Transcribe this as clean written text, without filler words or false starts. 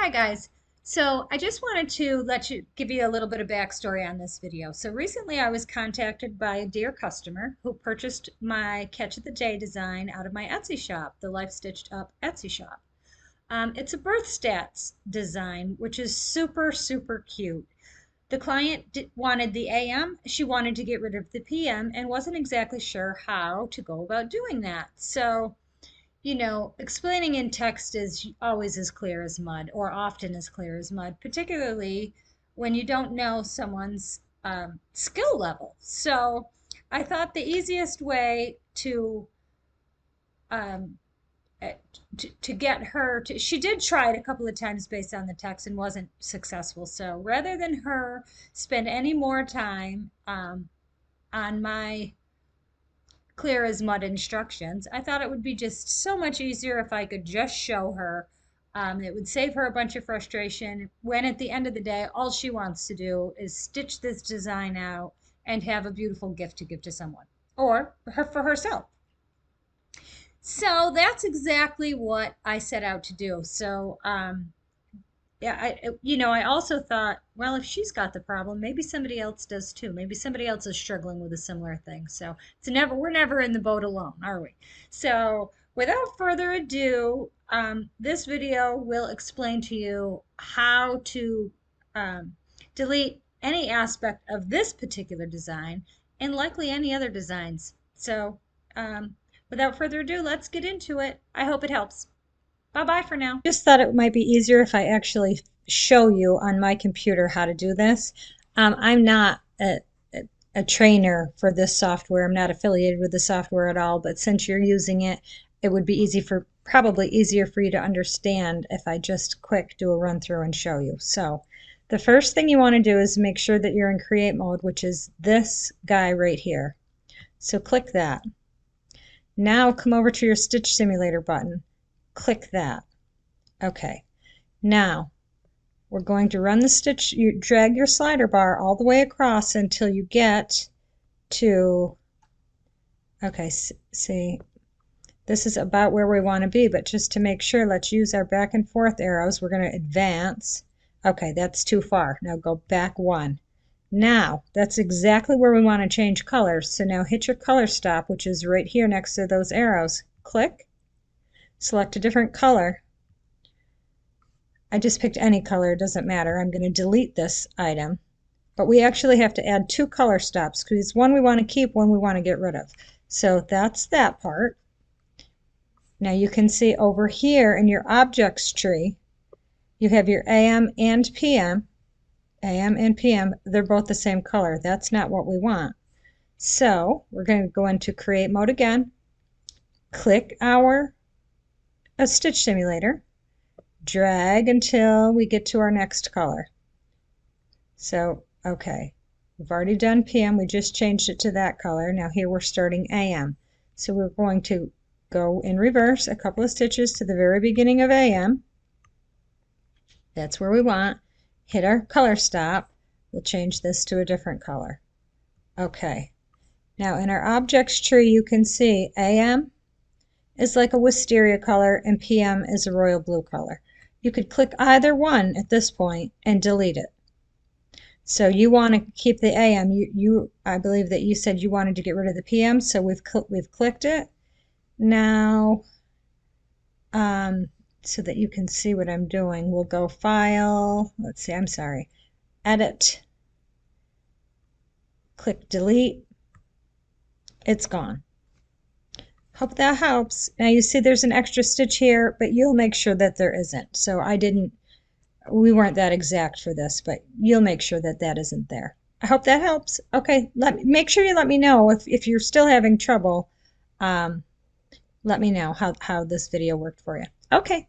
Hi guys. So I just wanted to give you a little bit of backstory on this video. So recently I was contacted by a dear customer who purchased my Catch of the Day design out of my Etsy shop, the Life Stitched Up Etsy shop. It's a birth stats design, which is super, super cute. The client wanted the AM, she wanted to get rid of the PM, and wasn't exactly sure how to go about doing that. So explaining in text is always as clear as mud, or often as clear as mud, particularly when you don't know someone's skill level. So I thought the easiest way um, to get her to, she did try it a couple of times based on the text and wasn't successful. So rather than her spend any more time on my clear as mud instructions, I thought it would be just so much easier if I could just show her. It would save her a bunch of frustration when at the end of the day, all she wants to do is stitch this design out and have a beautiful gift to give to someone or for herself. So that's exactly what I set out to do. So yeah, I also thought, well, if she's got the problem, maybe somebody else does too. Maybe somebody else is struggling with a similar thing. So we're never in the boat alone, are we? So without further ado, this video will explain to you how to delete any aspect of this particular design and likely any other designs. So without further ado, let's get into it. I hope it helps. Bye-bye for now. Just thought it might be easier if I actually show you on my computer how to do this. I'm not a trainer for this software. I'm not affiliated with the software at all, but since you're using it, it would be probably easier for you to understand if I just quick do a run through and show you. So the first thing you want to do is make sure that you're in create mode, which is this guy right here. So click that. Now come over to your Stitch Simulator button. Click that. Okay, now we're going to run the stitch. You drag your slider bar all the way across until you get to, okay, see, this is about where we want to be, but just to make sure, let's use our back and forth arrows. We're going to advance. Okay, that's too far. Now go back one. Now, that's exactly where we want to change colors. So now hit your color stop, which is right here next to those arrows. Click. Select a different color. I just picked any color, it doesn't matter. I'm going to delete this item. But we actually have to add two color stops because one we want to keep, one we want to get rid of. So that's that part. Now you can see over here in your objects tree, you have your AM and PM. AM and PM, they're both the same color. That's not what we want. So we're going to go into create mode again. Click our Stitch Simulator. Drag until we get to our next color. So, okay, we've already done PM. We just changed it to that color. Now here we're starting AM. So we're going to go in reverse a couple of stitches to the very beginning of AM. That's where we want. Hit our color stop. We'll change this to a different color. Okay. Now in our objects tree, you can see AM is like a wisteria color and PM is a royal blue color. You could click either one at this point and delete it. So you want to keep the AM. I believe that you said you wanted to get rid of the PM, so we've clicked it. Now, so that you can see what I'm doing, we'll go File. Let's see. I'm sorry. Edit. Click Delete. It's gone. Hope that helps. Now you see there's an extra stitch here, but you'll make sure that there isn't. So we weren't that exact for this, but you'll make sure that that isn't there. I hope that helps. Okay, make sure you let me know if you're still having trouble. Let me know how this video worked for you. Okay,